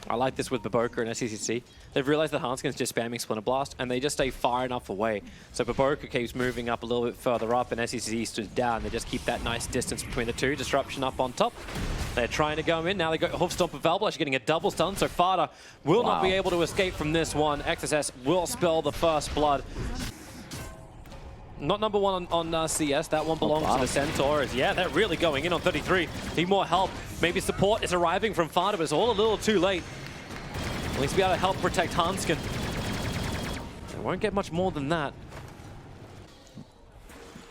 I like this with BO5 and SCCC. They've realized that Hanskin's just spamming Splinter Blast, and they just stay far enough away. So BO5 keeps moving up a little bit further up, and SCCC stood down. They just keep that nice distance between the two. Disruption up on top. They're trying to go in. Now they got Hoof Stomp of Valble, actually getting a double stun, so Fada will not be able to escape from this one. XSS will spill the first blood. Not number one on CS. That one belongs to the Centaurs. Yeah, they're really going in on 33. Need more help. Maybe support is arriving from Fada, but it's all a little too late. At least be able to help protect Hanskin. They won't get much more than that.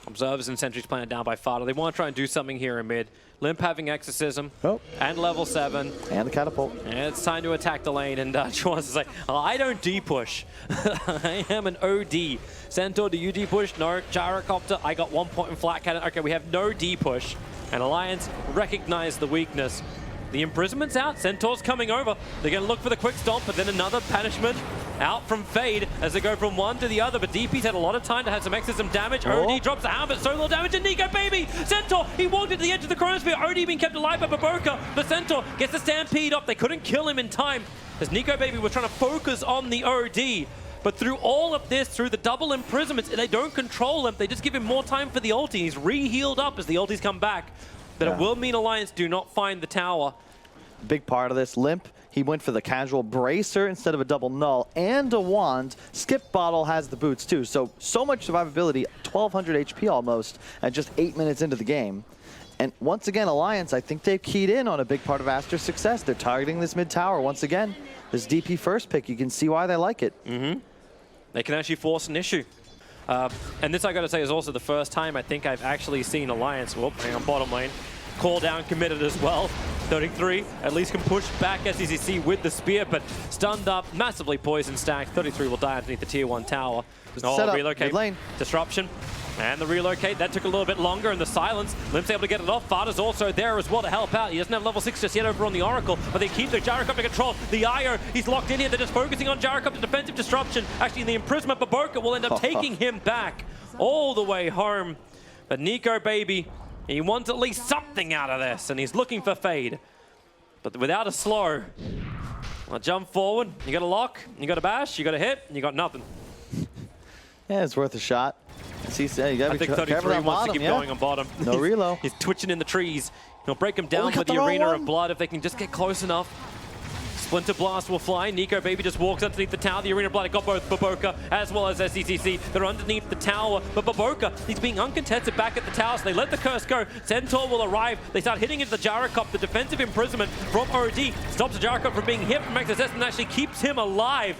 Observers and sentries planted down by Fada. They want to try and do something here in mid. Limp having Exorcism and level 7. And the catapult. And it's time to attack the lane. And Chawaz is like, oh, I don't D-push. I am an OD. Centaur, do you D-push? No. Gyrocopter, I got 1 point in flat cannon. Okay, we have no D-push. And Alliance recognize the weakness. The Imprisoment's out. Centaur's coming over. They're going to look for the quick stomp, but then another banishment out from Fade as they go from one to the other. But DP's had a lot of time to have some extra damage. OD drops a hammer, but so little damage. And NicoBaby! Centaur, he walked into the edge of the chronosphere. OD being kept alive by BO5, but Centaur gets the stampede up. They couldn't kill him in time as NicoBaby was trying to focus on the OD. But through all of this, through the double imprisonments, they don't control him. They just give him more time for the ulti. He's re-healed up as the ultis come back. But it will mean Alliance do not find the tower. Big part of this. Limp, he went for the casual bracer instead of a double null and a wand. Skip Bottle has the boots too. So much survivability, 1200 HP almost, at just 8 minutes into the game. And once again, Alliance, I think they've keyed in on a big part of Aster's success. They're targeting this mid tower once again. This DP first pick, you can see why they like it. They can actually force an issue. And this, I got to say, is also the first time I think I've actually seen Alliance, hang on, bottom lane, call down committed as well. 33 at least can push back SCCC with the spear, but stunned up, massively poison stacked. 33 will die underneath the tier 1 tower. Relocate, lane. Disruption, and the relocate. That took a little bit longer, and the silence. Limp's able to get it off. Fada's also there as well to help out. He doesn't have level 6 just yet over on the Oracle, but they keep the Gyrocopter control. The IO, he's locked in here. They're just focusing on Gyrocopter defensive disruption. Actually, in the imprisonment, BO5 will end up taking him back all the way home. But NicoBaby, he wants at least something out of this, and he's looking for Fade. But without a slow, I'll jump forward. You got a lock, you got a bash, you got a hit, and you got nothing. Yeah, it's worth a shot. You gotta I think 33 wants to keep going on bottom. No reload. He's twitching in the trees. He'll break him down with the Arena of Blood if they can just get close enough. Splinter Blast will fly. NicoBaby just walks underneath the tower. The Arena of Blood got both BO5 as well as SCCC. They're underneath the tower, but BO5, he's being uncontested back at the tower, so they let the curse go. Centaur will arrive. They start hitting into the Gyrocopter. The defensive imprisonment from OD stops the Gyrocopter from being hit from XSS and actually keeps him alive.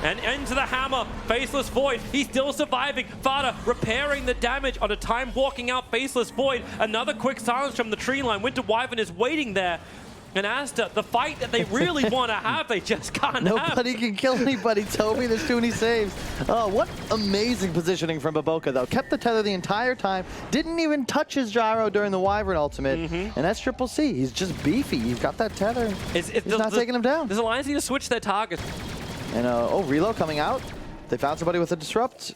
And into the hammer, Faceless Void. He's still surviving. Fada repairing the damage on a time walking out Faceless Void. Another quick silence from the tree line. Winter Wyvern is waiting there. And Aster, the fight that they really want to have, they just can't Nobody can kill anybody, Toby. There's too many saves. Oh, what amazing positioning from BO5, though. Kept the tether the entire time. Didn't even touch his gyro during the Wyvern ultimate. And that's Triple C. He's just beefy. He's got that tether. He's not taking him down. Does Alliance need to switch their target? And, reload coming out. They found somebody with a disrupt.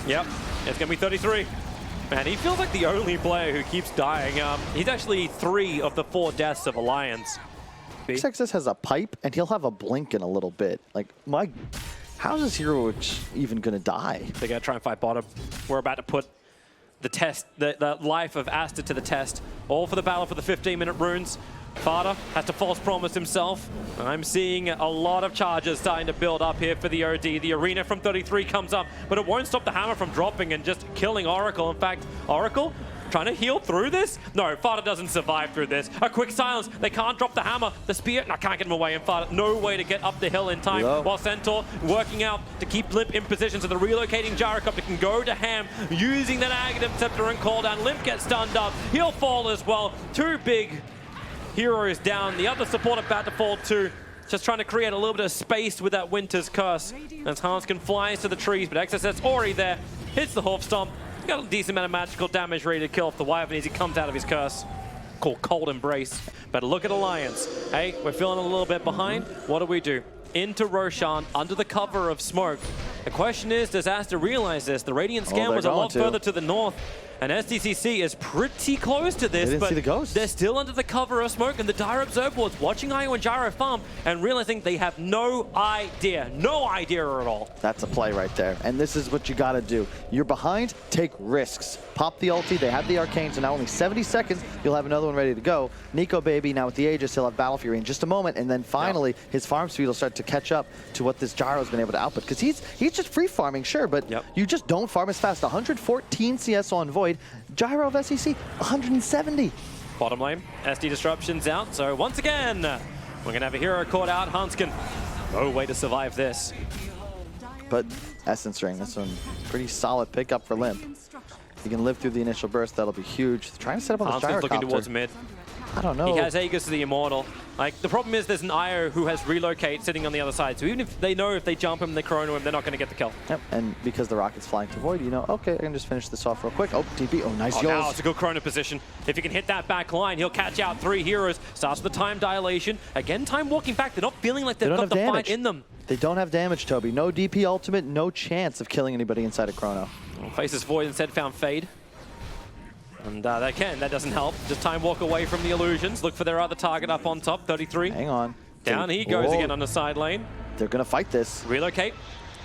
Yep, it's going to be 33. Man, he feels like the only player who keeps dying. He's actually 3 of the 4 deaths of Alliance. XSS has a pipe, and he'll have a blink in a little bit. Like, how is this hero even going to die? They're going to try and fight bottom. We're about to put the test, the life of Aster to the test. All for the battle for the 15-minute runes. Fada has to false promise himself. I'm seeing a lot of charges starting to build up here for the OD. The Arena from 33 comes up, but it won't stop the hammer from dropping and just killing Oracle. In fact, Oracle trying to heal through this? No, Fada doesn't survive through this. A quick silence. They can't drop the hammer. The spear, no, can't get him away. And Fada, no way to get up the hill in time. While Centaur working out to keep Limp in position so the relocating Gyrocopter can go to Ham using that Aghanim Scepter and call down. Limp gets stunned up. He'll fall as well. Too big. Hero is down. The other support about to fall too. Just trying to create a little bit of space with that Winter's Curse. As Hanskin flies to the trees, but XSS already there. Hits the Hoof Stomp. Got a decent amount of magical damage ready to kill off the Wyvern as he comes out of his curse. Called Cold Embrace. But look at Alliance. Hey, we're feeling a little bit behind. What do? Into Roshan, under the cover of smoke. The question is, does Aster realize this? The Radiant Scan was a lot further to the north. And SDCC is pretty close to this, They didn't but see the ghost. they're still under the cover of smoke, and the Dire Observer watching IO and Gyro farm and realizing they have no idea at all. That's a play right there. And this is what you got to do. You're behind, take risks. Pop the ulti. They have the arcane, so now only 70 seconds. You'll have another one ready to go. Nico, baby, now with the Aegis, he'll have Battle Fury in just a moment. And then finally, his farm speed will start to catch up to what this Gyro's been able to output. Because he's just free farming, sure, but you just don't farm as fast. 114 CS on Void. Gyro of SEC, 170. Bottom lane, SD Disruption's out. So once again, we're going to have a hero caught out. Hanskin, no way to survive this. But Essence Ring, this one, pretty solid pickup for Limp. If he can live through the initial burst, that'll be huge. Trying to set up on the Hanskin's looking towards mid. I don't know. He has Aegis the Immortal. Like, the problem is there's an IO who has Relocate sitting on the other side. So even if they know if they jump him, they chrono him, they're not going to get the kill. Yep, and because the Rocket's flying to Void, you know, okay, I can just finish this off real quick. Oh, TP, oh, nice now yours. it's a good chrono position. If he can hit that back line, he'll catch out 3 heroes. Starts with the time dilation. Again, time walking back. They're not feeling like they've got the fight in them. They don't have damage, Toby. No DP ultimate, no chance of killing anybody inside of Chrono. Faces Void instead found Fade. And that doesn't help. Just time walk away from the illusions. Look for their other target up on top, 33. Hang on. Down he goes again on the side lane. They're going to fight this. Relocate.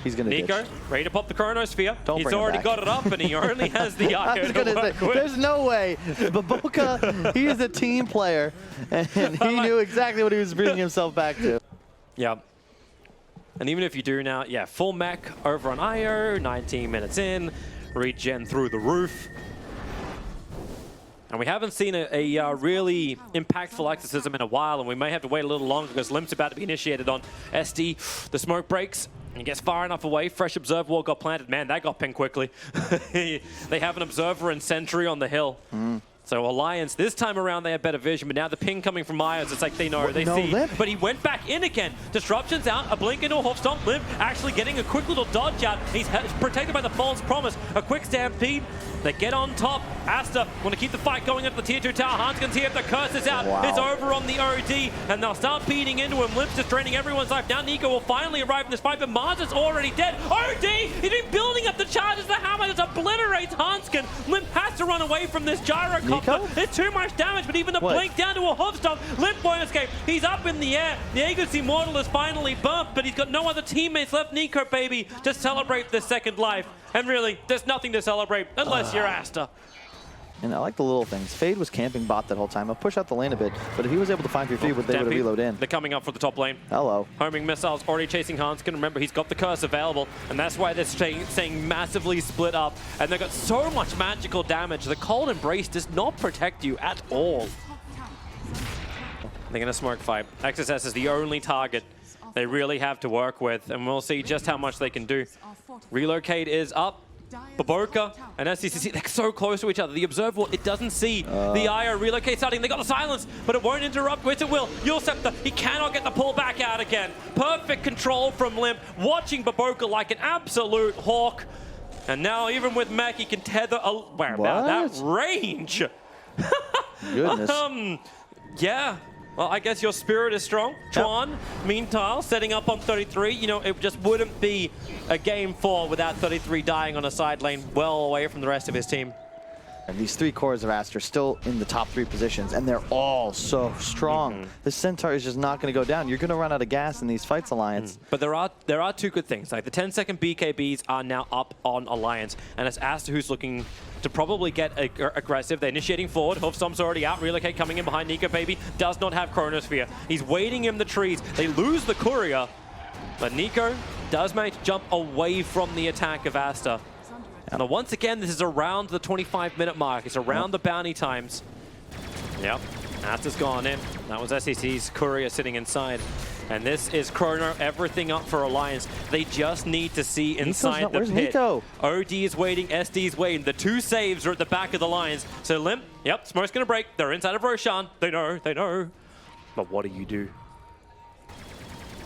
He's going to Nico, ditch. ready to pop the Chronosphere. He's already got it up, and he only has the IO to work with. There's no way. Baboka, he is a team player, and he knew exactly what he was bringing himself back to. Yeah. And even if you do now, yeah, full mech over on IO, 19 minutes in, regen through the roof. And we haven't seen a really impactful exorcism in a while, and we may have to wait a little longer because Limp's about to be initiated on SD. The smoke breaks, and he gets far enough away. Fresh Observer Wall got planted. Man, that got pinged quickly. They have an Observer and Sentry on the hill. So Alliance, this time around, they have better vision, but now the ping coming from Myers, it's like they know, they see. Limp. But he went back in again. Disruption's out, a blink into a hoof stomp. Limp actually getting a quick little dodge out. He's protected by the false promise. A quick stampede. They get on top. Aster want to keep the fight going into the tier 2 tower. Hanskin's here. The curse is out. Wow. It's over on the OD, and they'll start beating into him. Limp's just draining everyone's life. Now Nico will finally arrive in this fight, but Mars is already dead. OD! He's been building up the charges. The hammer just obliterates Hanskin. Limp has to run away from this gyrocopter. It's too much damage, but even the blink down to a hoof stomp. Limp won't escape. He's up in the air. The Aegis Immortal is finally bumped, but he's got no other teammates left. Nico, baby, to celebrate this second life. And really, there's nothing to celebrate unless you're Aster. And I like the little things. Fade was camping bot that whole time. I'll push out the lane a bit, but if he was able to find 3-3, they would have reload in. They're coming up for the top lane. Hello. Homing missiles already chasing Hanskin. Remember, he's got the curse available, and that's why they're staying massively split up. And they've got so much magical damage. The Cold Embrace does not protect you at all. They're going to smoke fight. XSS is the only target they really have to work with, and we'll see just how much they can do. Relocate is up. Baboka and SCCC, they're so close to each other. The Observer, it doesn't see the IO relocate starting. They got the silence, but it won't interrupt. Where's it will? Yulceptor, he cannot get the pull back out again. Perfect control from Limp, watching Baboka like an absolute hawk. And now, even with mech, he can tether that range. Goodness. Yeah. Well, I guess your spirit is strong. Chuan, meanwhile, setting up on 33. You know, it just wouldn't be a game 4 without 33 dying on a side lane well away from the rest of his team. And these 3 cores of Aster still in the top 3 positions, and they're all so strong. The Centaur is just not going to go down. You're going to run out of gas in these fights, Alliance. But there are 2 good things. Like the 10-second BKBs are now up on Alliance, and it's Aster who's looking to probably get aggressive. They're initiating forward. Hoofstomp's already out. Relocate coming in behind Nico, baby. Does not have Chronosphere. He's waiting in the trees. They lose the courier, but Nico does manage to jump away from the attack of Aster. Now, once again, this is around the 25-minute mark. It's around the bounty times. Yep, Aster's gone in. That was SEC's courier sitting inside. And this is Chrono, everything up for Alliance. They just need to see inside the pit. Nico? OD is waiting, SD is waiting. The 2 saves are at the back of the lines. So Limp, yep, smoke's gonna break. They're inside of Roshan. They know. But what do you do?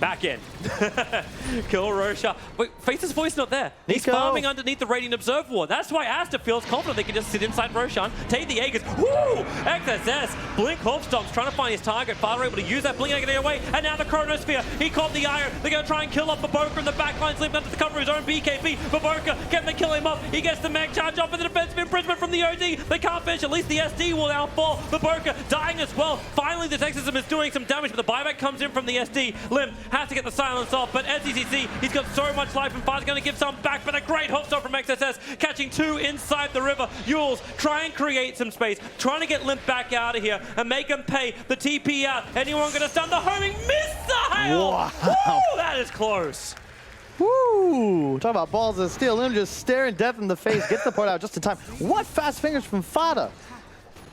Back in. Kill Roshan. Wait, Face's voice not there. He's Nico. farming underneath the Radiant Observer Ward. That's why Aster feels confident they can just sit inside Roshan, take the Aegis. Woo! XSS. Blink Hopstomps trying to find his target. Father able to use that Blink to get away. And now the Chronosphere. He caught the Iron. They're going to try and kill off BO5 in the backline, slipping under the cover of his own BKB. BO5, can they kill him up? He gets the Meg charge off with the defensive imprisonment from the OD. They can't finish. At least the SD will now fall. BO5 dying as well. Finally, the Texism is doing some damage, but the buyback comes in from the SD. Lim has to get the silence off, but SDCC, he's got so much life, and Far's going to give some back, but a great hook stop from XSS, catching 2 inside the river. Yules try and create some space, trying to get Limp back out of here and make him pay the TP out. Anyone going to stun the homing missile? Wow. Woo, that is close. Woo! Talk about balls of steel. Lim just staring death in the face, gets the port out just in time. What fast fingers from Fada!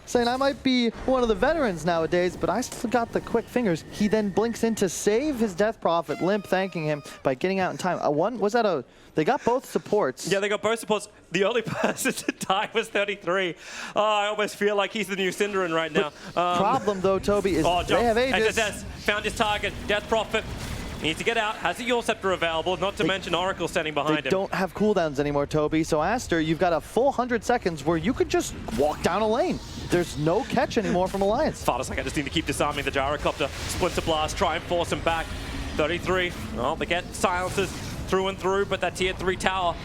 Saying I might be one of the veterans nowadays, but I still got the quick fingers. He then blinks in to save his Death Prophet. Limp thanking him by getting out in time. They got both supports. Yeah, they got both supports. The only person to die was 33. Oh, I almost feel like he's the new Cinderin right now. Problem though, Toby, is they have Aegis. XSS found his target. Death Prophet needs to get out. Has the Yule Scepter available, not to mention Oracle standing behind him. They don't have cooldowns anymore, Toby. So Aster, you've got a full 100 seconds where you could just walk down a lane. There's no catch anymore from Alliance. Fada's like, I just need to keep disarming the Gyrocopter. Splinter Blast, try and force him back. 33. Well, they get silences through and through, but that tier 3 tower,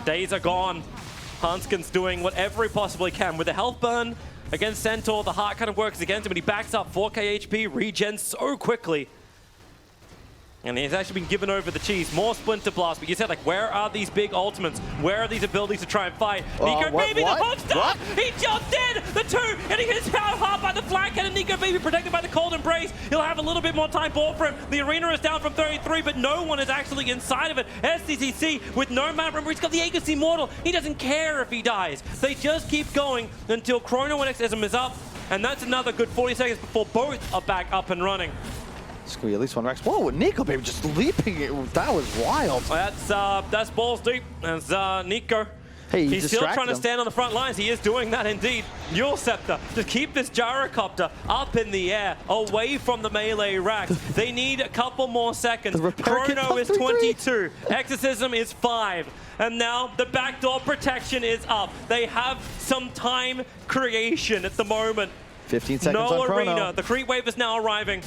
days are gone. Hanskin's doing whatever he possibly can. With the health burn against Centaur, the heart kind of works against him, but he backs up 4k HP, regens so quickly. And he's actually been given over the cheese. More Splinter Blast, but you said, like, where are these big ultimates? Where are these abilities to try and fight? Nico Baby, the hook stop! He jumped in! The 2, and he hits out hard by the flank, and Nico Baby protected by the cold embrace. He'll have a little bit more time bought for him. The arena is down from 33, but no one is actually inside of it. SDCC with no mana. Remember, he's got the Aegis Immortal. He doesn't care if he dies. They just keep going until Chrono and Exism is up, and that's another good 40 seconds before both are back up and running. Squee, at least one Rex. Whoa, Nico Baby just leaping. That was wild. That's balls deep. That's Nico. Hey, he's still trying to stand on the front lines. He is doing that indeed. Yule Scepter to keep this Gyrocopter up in the air, away from the melee racks. They need a couple more seconds. Chrono is 22. Exorcism is 5. And now the backdoor protection is up. They have some time creation at the moment. 15 seconds on Chrono. No arena. The creep wave is now arriving.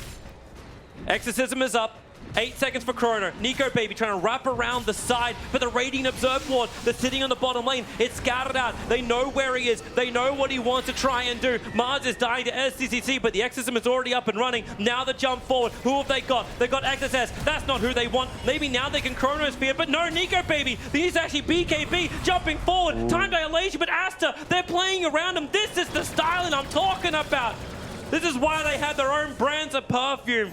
Exorcism is up. 8 seconds for Chrono. Nico Baby trying to wrap around the side, but the Radiant Observe Ward that's sitting on the bottom lane, it's scattered out. They know where he is. They know what he wants to try and do. Mars is dying to SCCC, but the Exorcism is already up and running. Now the jump forward. Who have they got? They've got XSS. That's not who they want. Maybe now they can Chronosphere, but no, Nico Baby. He's actually BKB jumping forward. Ooh. Time dilation, but Aster, they're playing around him. This is the styling I'm talking about. This is why they have their own brands of perfume.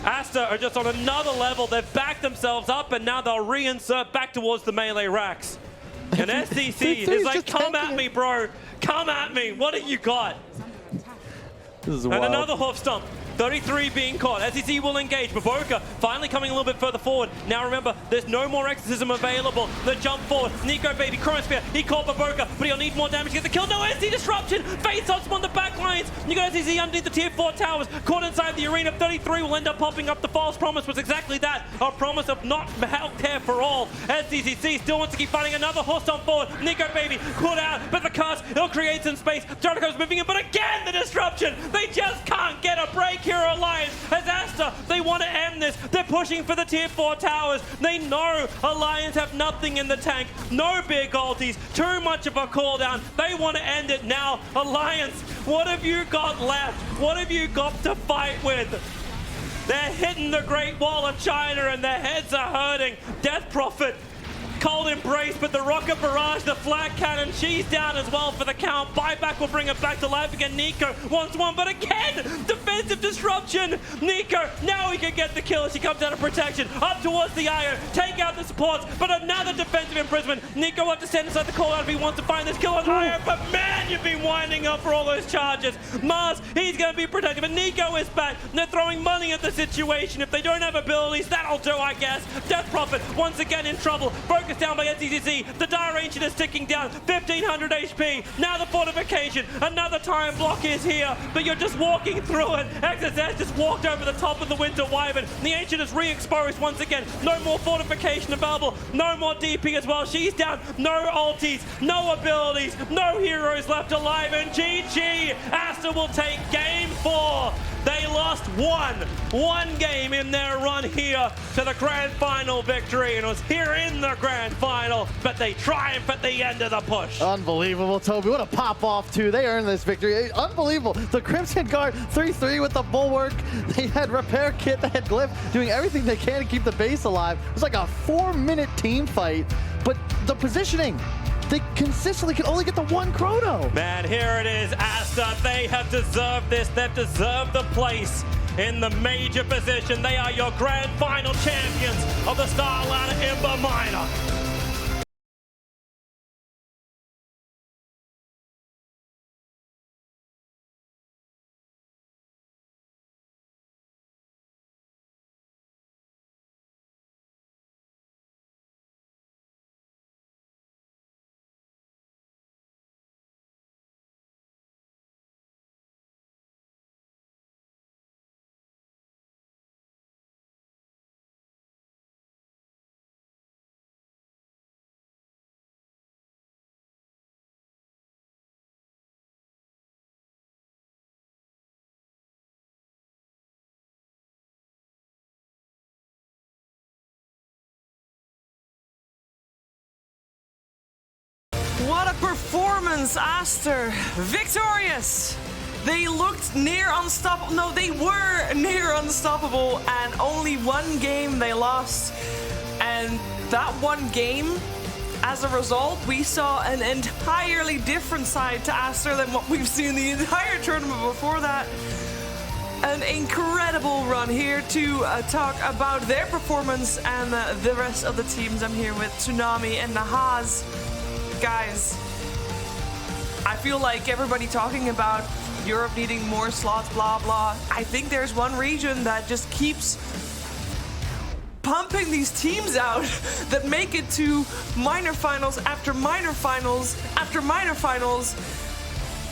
Aster are just on another level. They've backed themselves up, and now they'll reinsert back towards the melee racks. And SDC is like, come at me, bro. Come at me. What have you got? This is and wild. another hoof stomp. 33 being caught. SEC will engage. BO5 finally coming a little bit further forward. Now remember, there's no more Exorcism available. The jump forward. Nico Baby, Chronosphere. He caught BO5, but he'll need more damage to get the kill. No SC disruption. Face ups on the back lines. You got SEC underneath the tier 4 towers. Caught inside the arena. 33 will end up popping up. The false promise was exactly that. A promise of not health care for all. SDCC still wants to keep fighting another horse on forward. Nico Baby caught out, but the curse, it'll create some space. Jericho's moving in, but again, the disruption. They just can't get a break here, Alliance. As Aster, they want to end this. They're pushing for the tier 4 towers. They know Alliance have nothing in the tank. No big ultis. Too much of a cooldown. They want to end it now. Alliance, what have you got left? What have you got to fight with? They're hitting the Great Wall of China and their heads are hurting. Death Prophet, cold embrace, but the rocket barrage, the flag cannon, she's down as well for the count. Buyback will bring it back to life again. Nico wants one, but again, defensive disruption. Nico, now he can get the kill as he comes out of protection. Up towards the Iron, take out the supports, but another defensive imprisonment. Nico will have to stand inside the call-out if he wants to find this kill on Iron, but man, you've been winding up for all those charges. Mars, he's going to be protected, but Nico is back. They're throwing money at the situation. If they don't have abilities, that'll do, I guess. Death Prophet, once again in trouble. Focus focused down by NCCC. The Dire Ancient is ticking down. 1500 HP. Now the fortification. Another time block is here, but you're just walking through it. XSS just walked over the top of the Winter Wyvern. The Ancient is re-exposed once again. No more fortification available. No more DP as well. She's down. No ultis, no abilities, no heroes left alive, and GG! Aster will take Game 4. They lost one game in their run here to the Grand Final victory, and it was here in the Grand Final, but they triumph at the end of the push. Unbelievable, Toby. What a pop-off, too. They earned this victory. Unbelievable. The Crimson Guard 3-3 with the Bulwark. They had Repair Kit, they had Glyph, doing everything they can to keep the base alive. It was like a 4-minute team fight, but the positioning, they consistently can only get the one chrono. Man, here it is, Aster. They have deserved this. They've deserved the place in the major position. They are your Grand Final champions of the StarLadder ImbaTV. What a performance, Aster. Victorious. They looked near unstoppable. No, they were near unstoppable, and only one game they lost. And that one game, as a result, we saw an entirely different side to Aster than what we've seen the entire tournament before that. An incredible run here to talk about their performance and the rest of the teams. I'm here with Tsunami and Nahaz. Guys, I feel like everybody talking about Europe needing more slots, blah, blah. I think there's one region that just keeps pumping these teams out that make it to minor finals after minor finals after minor finals.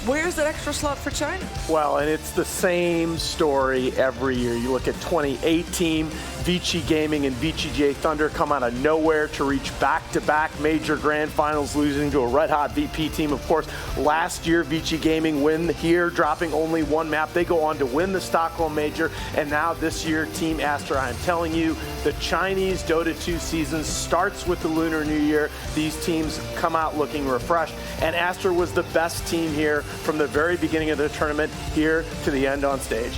Where's that extra slot for China? Well, and it's the same story every year. You look at 2018, Vici Gaming and VGJ Thunder come out of nowhere to reach back-to-back major grand finals, losing to a red-hot VP team. Of course, last year, Vici Gaming win here, dropping only one map. They go on to win the Stockholm Major, and now this year, Team Aster, I'm telling you, the Chinese Dota 2 season starts with the Lunar New Year. These teams come out looking refreshed, and Aster was the best team here from the very beginning of the tournament here to the end on stage.